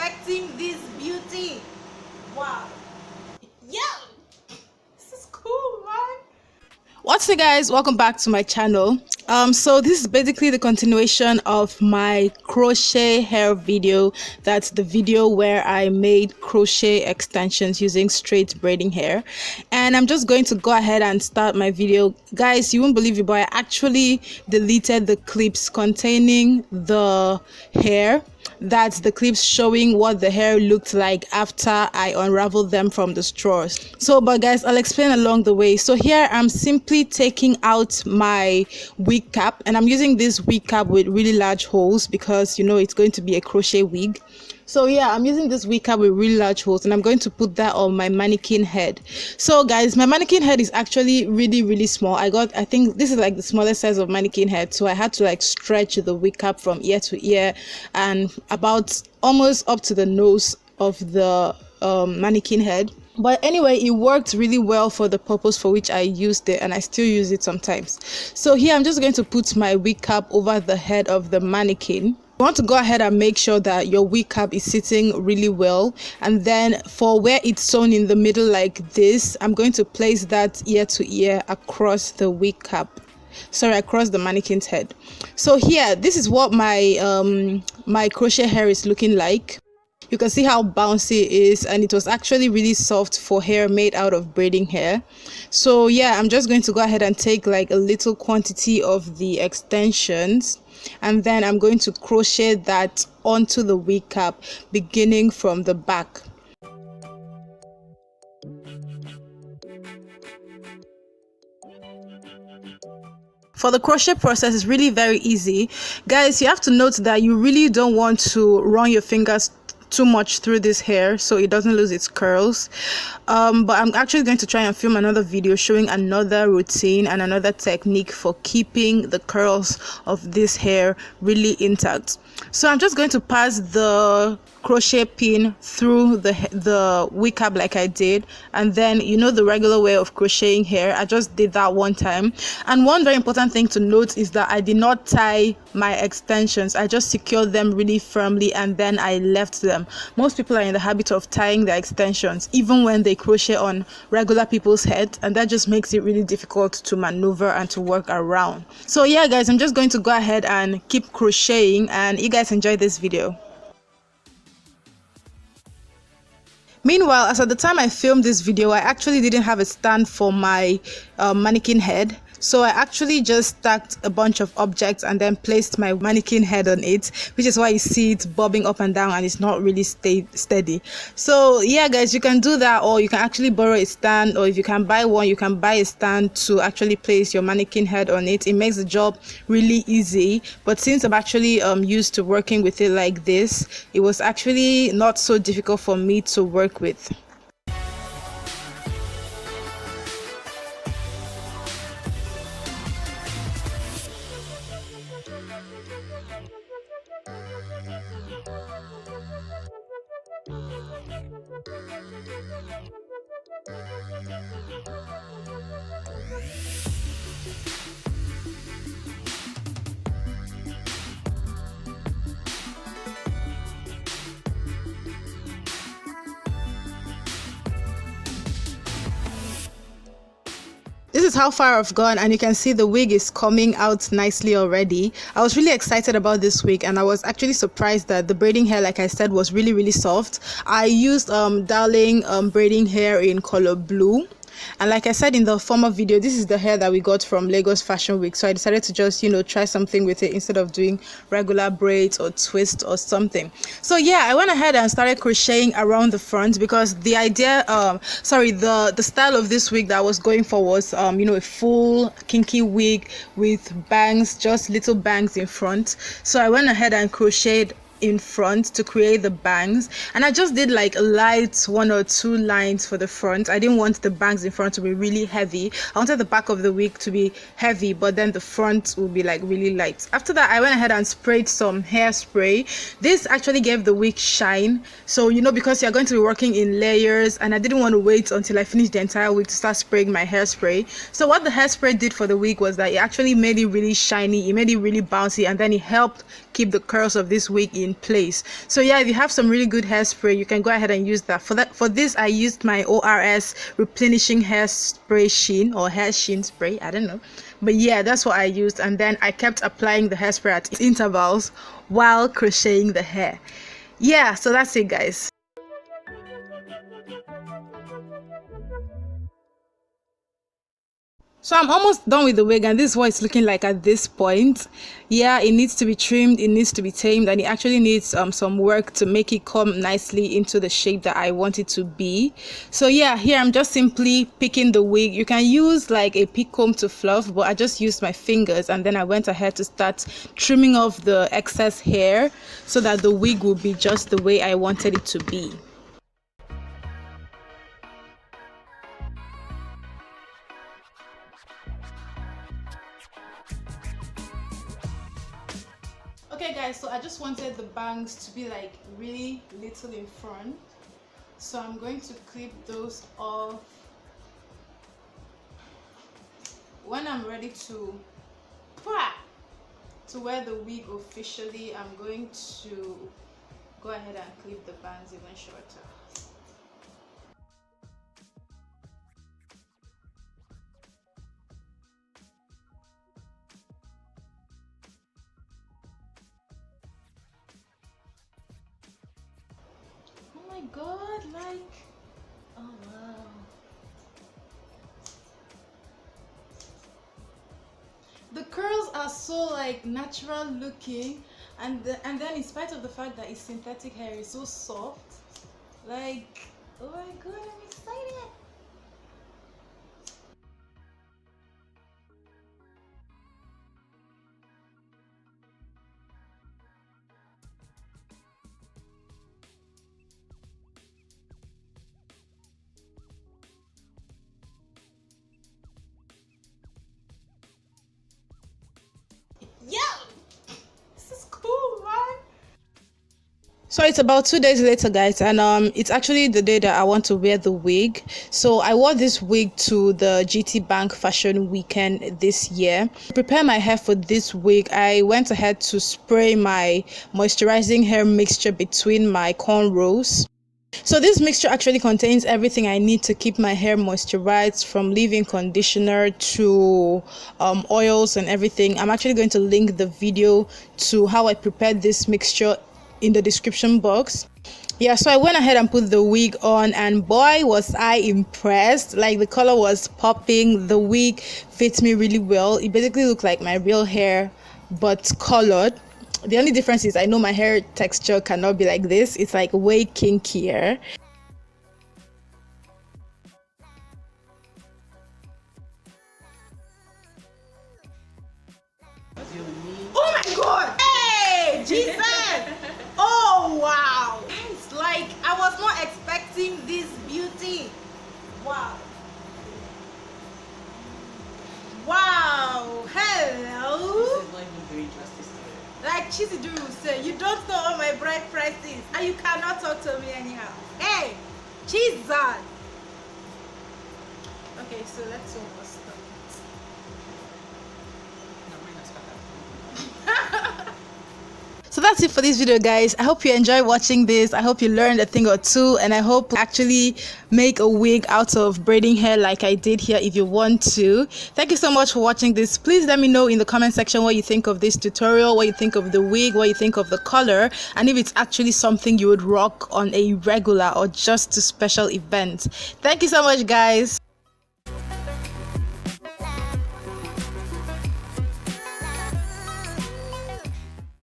perfecting this beauty. Wow. Yeah. This is cool, man. What's up, guys? Welcome back to my channel. So this is basically the continuation of my crochet hair video. That's the video where I made crochet extensions using straight braiding hair, and I'm just going to go ahead and start my video. Guys, you won't believe it, but I actually deleted the clips containing the hair. That's the clips showing what the hair looked like after I unraveled them from the straws. But guys, I'll explain along the way. So here I'm simply taking out my wig cap, and I'm using this wig cap with really large holes because you know it's going to be a crochet wig. So yeah, I'm using this wig cap with really large holes, and I'm going to put that on my mannequin head. So guys, my mannequin head is actually really small. I think this is like the smallest size of mannequin head, so I had to like stretch the wig cap from ear to ear and about almost up to the nose of the mannequin head. But anyway, it worked really well for the purpose for which I used it, and I still use it sometimes. So here I'm just going to put my wig cap over the head of the mannequin. You want to go ahead and make sure that your wig cap is sitting really well, and then for where it's sewn in the middle like this, I'm going to place that ear to ear across the wig cap, across the mannequin's head. So here, this is what my my crochet hair is looking like. You can see how bouncy it is, and it was actually really soft for hair made out of braiding hair. So yeah, I'm just going to go ahead and take like a little quantity of the extensions, and then I'm going to crochet that onto the wig cap beginning from the back. For the crochet process, is really very easy. Guys, you have to note that you really don't want to run your fingers too much through this hair so it doesn't lose its curls. But I'm actually going to try and film another video showing another routine and another technique for keeping the curls of this hair really intact. So I'm just going to pass the crochet pin through the wig cap like I did, and then you know the regular way of crocheting hair, I just did that one time. And one very important thing to note is that I did not tie my extensions. I just secured them really firmly and then I left them. Most people are in the habit of tying their extensions even when they crochet on regular people's heads, and that just makes it really difficult to maneuver and to work around. So yeah guys, I'm just going to go ahead and keep crocheting, and you guys enjoy this video. Meanwhile, as at the time I filmed this video, I actually didn't have a stand for my mannequin head. So I actually just stacked a bunch of objects and then placed my mannequin head on it, which is why you see it bobbing up and down and it's not really steady. So yeah guys, you can do that, or you can actually borrow a stand, or if you can buy one, you can buy a stand to actually place your mannequin head on it. It makes the job really easy. But since I'm actually used to working with it like this, it was actually not so difficult for me to work with. This is how far I've gone, and you can see the wig is coming out nicely already. I was really excited about this wig, and I was actually surprised that the braiding hair, like I said, was really soft. I used Darling braiding hair in color blue. And like I said in the former video, this is the hair that we got from Lagos Fashion Week, so I decided to just, you know, try something with it instead of doing regular braids or twist or something. So yeah, I went ahead and started crocheting around the front because the idea the style of this wig that I was going for was you know, a full kinky wig with bangs, just little bangs in front. So I went ahead and crocheted in front to create the bangs, and I just did like a light 1 or 2 lines for the front. I didn't want the bangs in front to be really heavy. I wanted the back of the wig to be heavy, but then the front would be like really light. After that, I went ahead and sprayed some hairspray. This actually gave the wig shine. So you know, because you're going to be working in layers, and I didn't want to wait until I finished the entire wig to start spraying my hairspray. So what the hairspray did for the wig was that it actually made it really shiny, it made it really bouncy, and then it helped keep the curls of this wig in in place. So yeah, if you have some really good hairspray, you can go ahead and use that. For this, I used my ORS replenishing hairspray sheen, or hair sheen spray, I don't know, but yeah, that's what I used. And then I kept applying the hairspray at intervals while crocheting the hair. Yeah, so that's it, guys. So I'm almost done with the wig, and this is what it's looking like at this point. Yeah, it needs to be trimmed, it needs to be tamed, and it actually needs some work to make it come nicely into the shape that I want it to be. So yeah, here I'm just simply picking the wig. You can use like a pick comb to fluff, but I just used my fingers, and then I went ahead to start trimming off the excess hair so that the wig will be just the way I wanted it to be. Okay guys, so I just wanted the bangs to be like really little in front, so I'm going to clip those off. When I'm ready to wear the wig officially, I'm going to go ahead and clip the bangs even shorter. Oh my god, like, oh wow. The curls are so like natural looking, and then in spite of the fact that it's synthetic hair, it's so soft. Like, oh my god, I'm excited. Yeah, this is cool, man. So it's about 2 days later, guys, and it's actually the day that I want to wear the wig. So I wore this wig to the GT Bank Fashion Weekend this year. To prepare my hair for this wig, I went ahead to spray my moisturizing hair mixture between my cornrows. So this mixture actually contains everything I need to keep my hair moisturized, from leave-in conditioner to oils and everything. I'm actually going to link the video to how I prepared this mixture in the description box. Yeah, so I went ahead and put the wig on, and boy was I impressed. Like, the color was popping, the wig fits me really well. It basically looked like my real hair but colored. The only difference is I know my hair texture cannot be like this. It's like way kinkier. Oh my god! Hey, Jesus! Oh wow! It's like I was not expecting this beauty. Wow! Wow! Hello! Like Cheesy Drew will say, you don't know what my bride price is, and you cannot talk to me anyhow. Hey, Jesus! Okay, so let's almost stop. So that's it for this video, guys. I hope you enjoyed watching this. I hope you learned a thing or two, and I hope you actually make a wig out of braiding hair like I did here if you want to. Thank you so much for watching this. Please let me know in the comment section what you think of this tutorial, what you think of the wig, what you think of the color, and if it's actually something you would rock on a regular or just to special events. Thank you so much, guys.